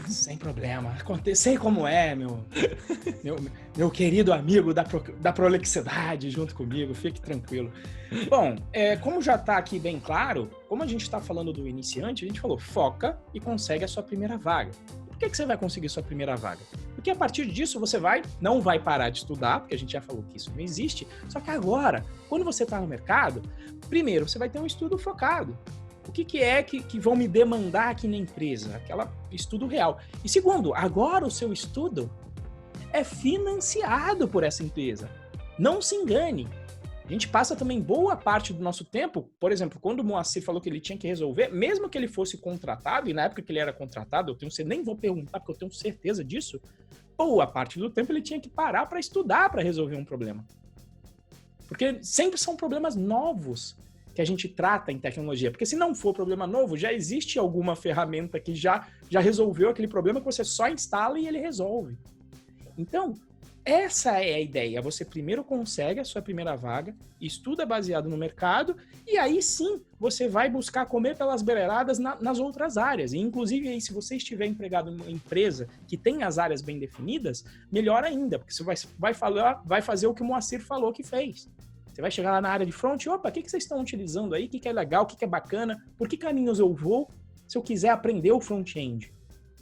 Sem problema. Sei como é, meu querido amigo da prolixidade junto comigo, fique tranquilo. Bom, como já está aqui bem claro, como a gente está falando do iniciante, a gente falou, foca e consegue a sua primeira vaga. Por que você vai conseguir sua primeira vaga? Porque a partir disso você não vai parar de estudar, porque a gente já falou que isso não existe, só que agora, quando você está no mercado, primeiro, você vai ter um estudo focado. O que é que vão me demandar aqui na empresa? Aquele estudo real. E segundo, agora o seu estudo é financiado por essa empresa. Não se engane. A gente passa também boa parte do nosso tempo, por exemplo, quando o Moacir falou que ele tinha que resolver, mesmo que ele fosse contratado, e na época que ele era contratado, nem vou perguntar porque eu tenho certeza disso, boa parte do tempo ele tinha que parar para estudar para resolver um problema. Porque sempre são problemas novos que a gente trata em tecnologia. Porque se não for problema novo, já existe alguma ferramenta que já resolveu aquele problema que você só instala e ele resolve. Então, essa é a ideia. Você primeiro consegue a sua primeira vaga, estuda baseado no mercado, e aí sim você vai buscar comer pelas beiradas nas outras áreas. E, inclusive, aí, se você estiver empregado em uma empresa que tem as áreas bem definidas, melhor ainda, porque você vai fazer o que o Moacir falou que fez. Você vai chegar lá na área de front, opa, o que vocês estão utilizando aí? O que é legal? O que é bacana? Por que caminhos eu vou se eu quiser aprender o front-end?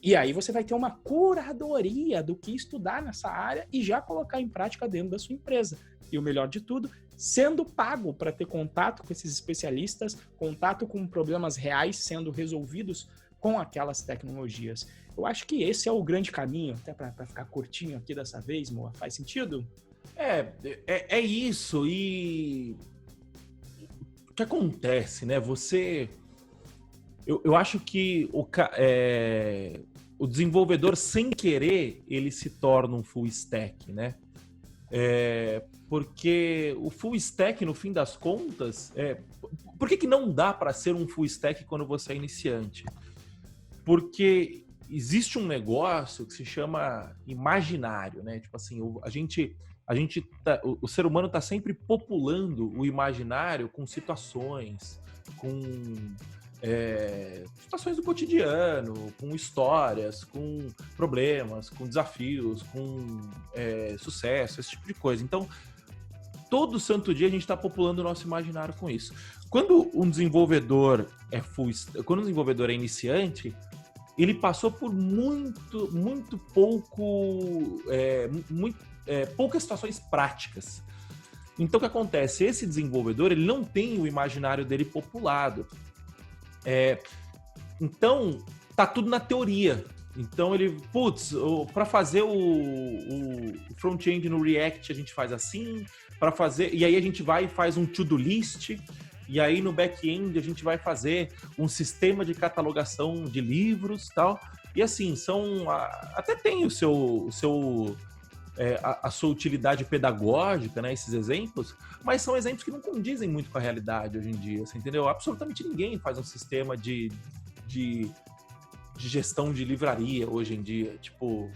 E aí você vai ter uma curadoria do que estudar nessa área e já colocar em prática dentro da sua empresa. E o melhor de tudo, sendo pago para ter contato com esses especialistas, contato com problemas reais sendo resolvidos com aquelas tecnologias. Eu acho que esse é o grande caminho, até para ficar curtinho aqui dessa vez, Moa. Faz sentido? É isso, e o que acontece, né? Eu acho que o desenvolvedor, sem querer, ele se torna um full stack, né? Porque o full stack, no fim das contas, por que não dá para ser um full stack quando você é iniciante? Porque existe um negócio que se chama imaginário, né? Tipo assim, o ser humano está sempre populando o imaginário com situações, com situações do cotidiano, com histórias, com problemas, com desafios, com sucesso, esse tipo de coisa. Então, todo santo dia a gente está populando o nosso imaginário com isso. Quando um desenvolvedor é iniciante, ele passou por muito pouco, poucas situações práticas. Então, o que acontece? Esse desenvolvedor, ele não tem o imaginário dele populado. Então, tá tudo na teoria. Então ele, para fazer o front-end no React a gente faz assim, para fazer, e aí a gente vai e faz um to-do list, e aí no back-end a gente vai fazer um sistema de catalogação de livros e tal. E assim, até tem a sua utilidade pedagógica, né, esses exemplos, mas são exemplos que não condizem muito com a realidade hoje em dia, você entendeu? Absolutamente ninguém faz um sistema de gestão de livraria hoje em dia, tipo,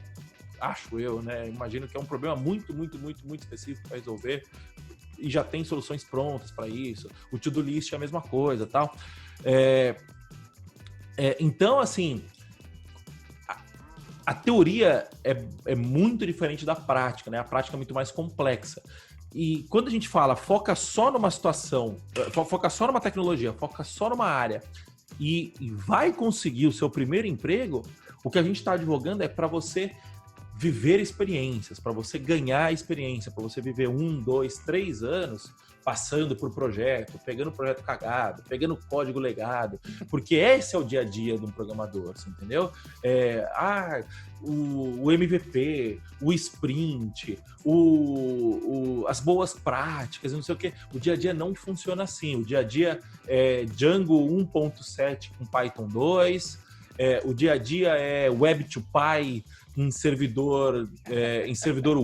acho eu, né? Imagino que é um problema muito, muito, muito, muito específico para resolver e já tem soluções prontas para isso. O to-do list é a mesma coisa, tal. Então, assim, a teoria é muito diferente da prática, né? A prática é muito mais complexa. E quando a gente fala foca só numa situação, foca só numa tecnologia, foca só numa área e vai conseguir o seu primeiro emprego, o que a gente está advogando é para você viver experiências, para você ganhar experiência, para você viver 1, 2, 3 anos passando por projeto, pegando projeto cagado, pegando código legado, porque esse é o dia a dia de um programador, você entendeu? O MVP, o sprint, as boas práticas, não sei o quê. O dia a dia não funciona assim. O dia a dia é Django 1.7 com Python 2, o dia a dia é Web2Py em servidor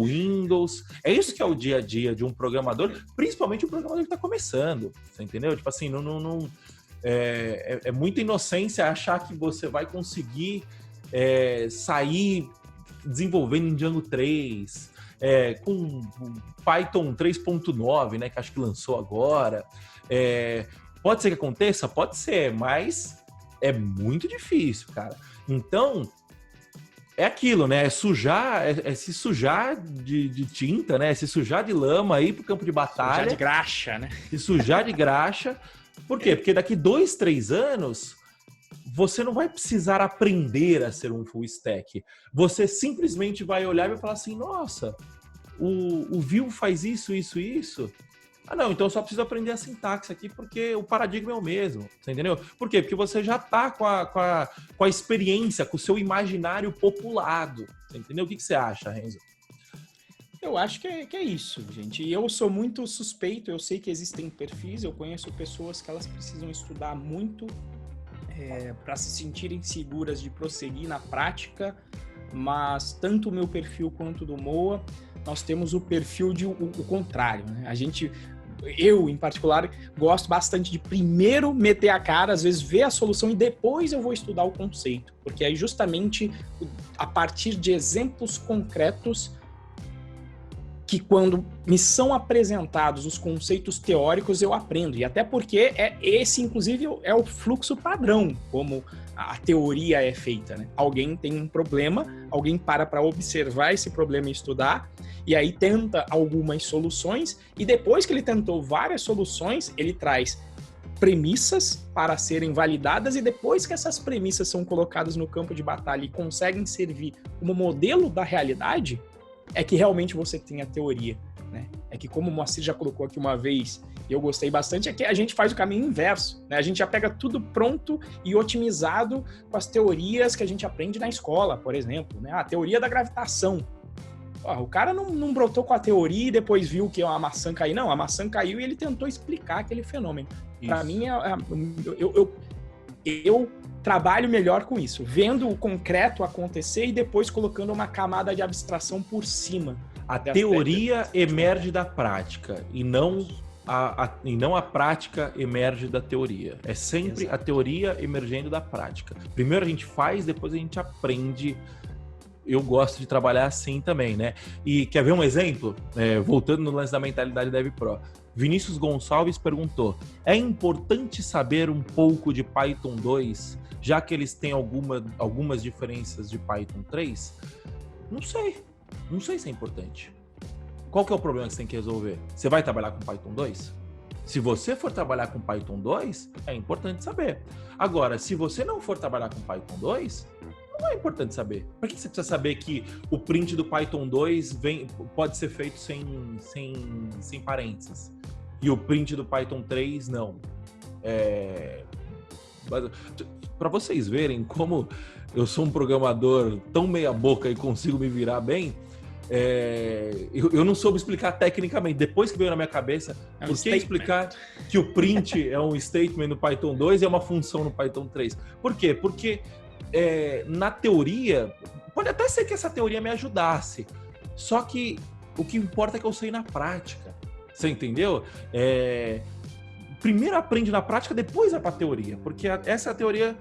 Windows. É isso que é o dia a dia de um programador, principalmente o programador que está começando, você entendeu? Tipo assim, é muita inocência achar que você vai conseguir sair desenvolvendo em Django 3, com Python 3.9, né, que acho que lançou agora. Pode ser que aconteça? Pode ser, mas é muito difícil, cara. Então, é aquilo, né? É se sujar de tinta, né? Se sujar de lama aí pro campo de batalha. Sujar de graxa, né? Se sujar de graxa. Por quê? Porque daqui 2, 3 anos você não vai precisar aprender a ser um full stack. Você simplesmente vai olhar e vai falar assim, nossa, o Vue faz isso, isso, isso. Ah, não, então eu só preciso aprender a sintaxe aqui porque o paradigma é o mesmo, você entendeu? Por quê? Porque você já tá com a experiência, com o seu imaginário populado, você entendeu? O que você acha, Renzo? Eu acho que é isso, gente. E eu sou muito suspeito, eu sei que existem perfis, eu conheço pessoas que elas precisam estudar muito para se sentirem seguras de prosseguir na prática, mas tanto o meu perfil quanto o do Moa, nós temos o perfil de o contrário, né? Eu, em particular, gosto bastante de primeiro meter a cara, às vezes ver a solução e depois eu vou estudar o conceito, porque aí justamente a partir de exemplos concretos que quando me são apresentados os conceitos teóricos eu aprendo, e até porque esse, inclusive, é o fluxo padrão, como a teoria é feita, né? Alguém tem um problema, alguém para observar esse problema e estudar, e aí tenta algumas soluções, e depois que ele tentou várias soluções, ele traz premissas para serem validadas, e depois que essas premissas são colocadas no campo de batalha e conseguem servir como modelo da realidade, é que realmente você tem a teoria, né? É que, como o Moacir já colocou aqui uma vez, e eu gostei bastante, é que a gente faz o caminho inverso, né? A gente já pega tudo pronto e otimizado com as teorias que a gente aprende na escola, por exemplo, né? A teoria da gravitação. O cara não brotou com a teoria e depois viu que a maçã caiu. Não, a maçã caiu e ele tentou explicar aquele fenômeno. Para mim, eu trabalho melhor com isso, vendo o concreto acontecer e depois colocando uma camada de abstração por cima. A teoria emerge da prática e não a prática emerge da teoria. É sempre a teoria emergendo da prática. Primeiro a gente faz, depois a gente aprende. Eu gosto de trabalhar assim também, né? E quer ver um exemplo? Voltando no lance da mentalidade DevPro. Vinícius Gonçalves perguntou: é importante saber um pouco de Python 2, já que eles têm algumas diferenças de Python 3? Não sei se é importante. Qual que é o problema que você tem que resolver? Você vai trabalhar com Python 2? Se você for trabalhar com Python 2, é importante saber. Agora, se você não for trabalhar com Python 2, não é importante saber. Por que você precisa saber que o print do Python 2 pode ser feito sem parênteses? E o print do Python 3, não. para vocês verem como eu sou um programador tão meia boca e consigo me virar bem, eu não soube explicar tecnicamente. Depois que veio na minha cabeça, por que explicar que o print é um statement no Python 2 e é uma função no Python 3? Por quê? Porque na teoria, pode até ser que essa teoria me ajudasse, só que o que importa é que eu sei na prática. Você entendeu? Primeiro aprende na prática, depois vai pra teoria, porque essa é a teoria,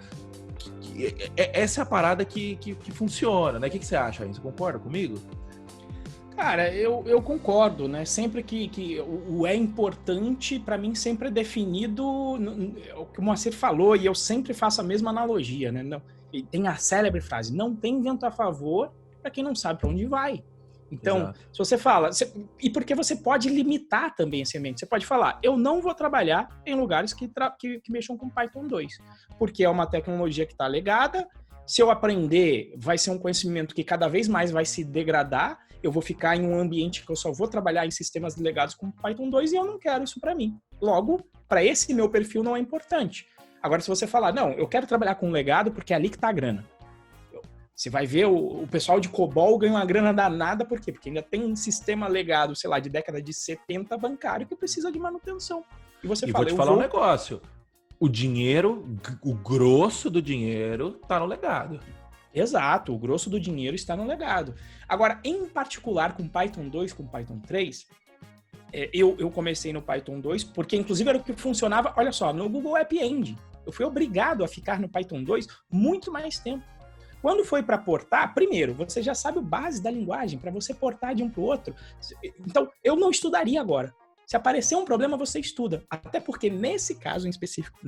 essa é a parada que funciona, né? O que você acha, Renzo? Você concorda comigo? Cara, eu concordo, né? Sempre que o é importante, para mim, sempre é definido, o que o Moacir falou, e eu sempre faço a mesma analogia, né? Não, tem a célebre frase, não tem vento a favor para quem não sabe para onde vai. Então, exato. Se você fala... e porque você pode limitar também esse ambiente. Você pode falar, eu não vou trabalhar em lugares que mexam com Python 2, porque é uma tecnologia que está legada. Se eu aprender, vai ser um conhecimento que cada vez mais vai se degradar. Eu vou ficar em um ambiente que eu só vou trabalhar em sistemas legados com Python 2 e eu não quero isso para mim. Logo, para esse meu perfil não é importante. Agora, se você falar, não, eu quero trabalhar com legado porque é ali que está a grana. Você vai ver o pessoal de COBOL ganha uma grana danada, por quê? Porque ainda tem um sistema legado, sei lá, de década de 70 bancário que precisa de manutenção. E você fala, vou te falar um negócio. O dinheiro, o grosso do dinheiro tá no legado. Exato, o grosso do dinheiro está no legado. Agora, em particular com Python 2, com Python 3, eu comecei no Python 2, porque inclusive era o que funcionava, olha só, no Google App Engine. Eu fui obrigado a ficar no Python 2 muito mais tempo. Quando foi para portar, primeiro, você já sabe o base da linguagem, para você portar de um para o outro. Então, eu não estudaria agora. Se aparecer um problema, você estuda. Até porque nesse caso em específico,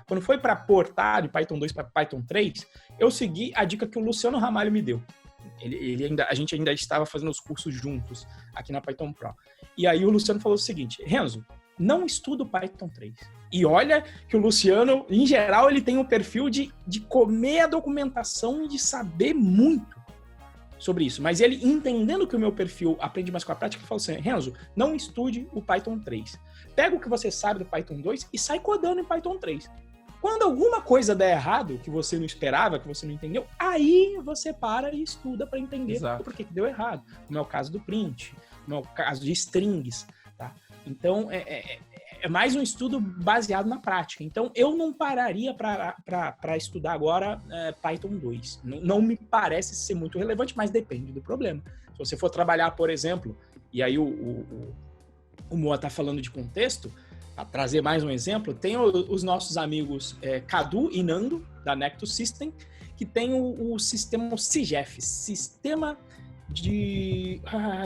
quando foi para portar de Python 2 para Python 3, eu segui a dica que o Luciano Ramalho me deu. A gente ainda estava fazendo os cursos juntos aqui na Python Pro. E aí o Luciano falou o seguinte, Renzo, não estuda o Python 3. E olha que o Luciano, em geral, ele tem um perfil de comer a documentação e de saber muito sobre isso. Mas ele, entendendo que o meu perfil aprende mais com a prática, ele falou assim, Renzo, não estude o Python 3. Pega o que você sabe do Python 2 e sai codando em Python 3. Quando alguma coisa der errado, que você não esperava, que você não entendeu, aí você para e estuda para entender por que deu errado. Como é o caso do print, como é o caso de strings, tá? Então, é mais um estudo baseado na prática. Então, eu não pararia para estudar agora Python 2. Não me parece ser muito relevante, mas depende do problema. Se você for trabalhar, por exemplo, e aí o Moa está falando de contexto, para trazer mais um exemplo, tem os nossos amigos Cadu e Nando, da Nectus System, que tem o sistema CIGEF, Sistema de...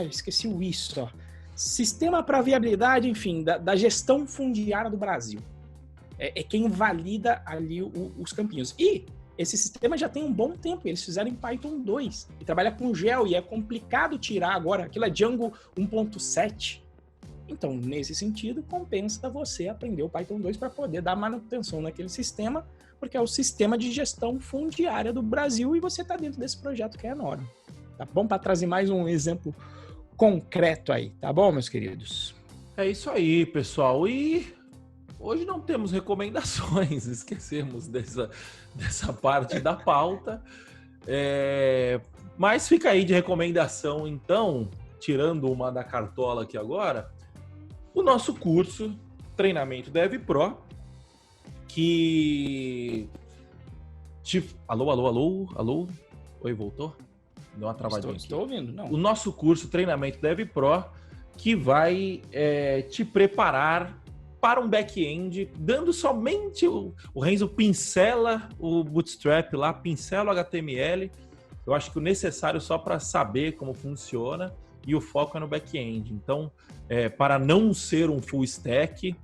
esqueci o isso, ó. Sistema para viabilidade, enfim, da gestão fundiária do Brasil. É quem valida ali os campinhos. E esse sistema já tem um bom tempo, eles fizeram em Python 2, e trabalha com Gel, e é complicado tirar agora, aquilo é Django 1.7. Então, nesse sentido, compensa você aprender o Python 2 para poder dar manutenção naquele sistema, porque é o sistema de gestão fundiária do Brasil, e você está dentro desse projeto que é enorme. Tá bom? Para trazer mais um exemplo concreto aí, tá bom, meus queridos? É isso aí, pessoal. E hoje não temos recomendações, esquecemos dessa parte da pauta. Mas fica aí de recomendação, então, tirando uma da cartola aqui agora, o nosso curso Treinamento Dev Pro, que... Alô? Oi, voltou? Deu uma travadinha aqui. Estou ouvindo, não. O nosso curso Treinamento Dev Pro, que vai te preparar para um back-end, dando somente o Renzo pincela o Bootstrap lá, pincela o HTML. Eu acho que o necessário só para saber como funciona, e o foco é no back-end. Então, para não ser um full stack,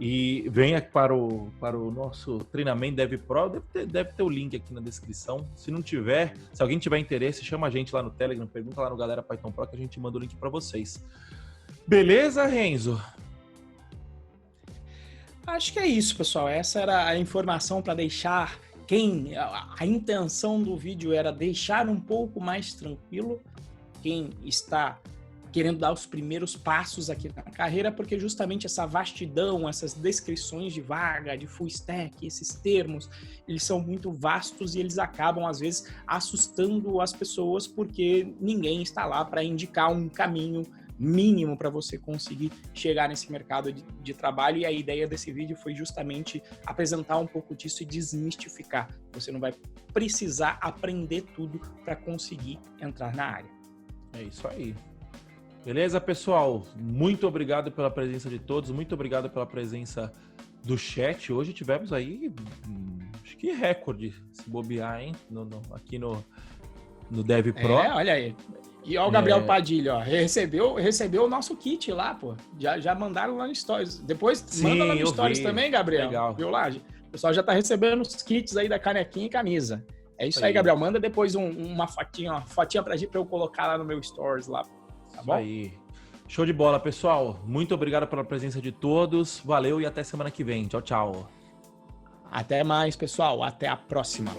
e venha para o nosso treinamento Dev Pro, deve ter o link aqui na descrição. Se não tiver, se alguém tiver interesse, chama a gente lá no Telegram, pergunta lá no Galera Python Pro que a gente manda o link para vocês. Beleza, Renzo? Acho que é isso, pessoal. Essa era a informação para deixar a intenção do vídeo era deixar um pouco mais tranquilo quem está querendo dar os primeiros passos aqui na carreira, porque justamente essa vastidão, essas descrições de vaga, de full stack, esses termos, eles são muito vastos e eles acabam, às vezes, assustando as pessoas, porque ninguém está lá para indicar um caminho mínimo para você conseguir chegar nesse mercado de trabalho, e a ideia desse vídeo foi justamente apresentar um pouco disso e desmistificar. Você não vai precisar aprender tudo para conseguir entrar na área. É isso aí. Beleza, pessoal? Muito obrigado pela presença de todos, muito obrigado pela presença do chat. Hoje tivemos aí, acho que recorde, se bobear, hein? Aqui no Dev Pro. Olha aí. E ó, o Gabriel Padilha, ó, recebeu o nosso kit lá, pô. Já mandaram lá no Stories. Depois Sim, manda lá no Stories também, Gabriel. Legal. Viu lá? O pessoal já tá recebendo os kits aí da canequinha e camisa. É isso aí, Gabriel. Manda depois uma fotinha pra eu colocar lá no meu Stories lá. Tá bom? Aí. Show de bola, pessoal. Muito obrigado pela presença de todos. Valeu e até semana que vem. Tchau, tchau. Até mais, pessoal. Até a próxima.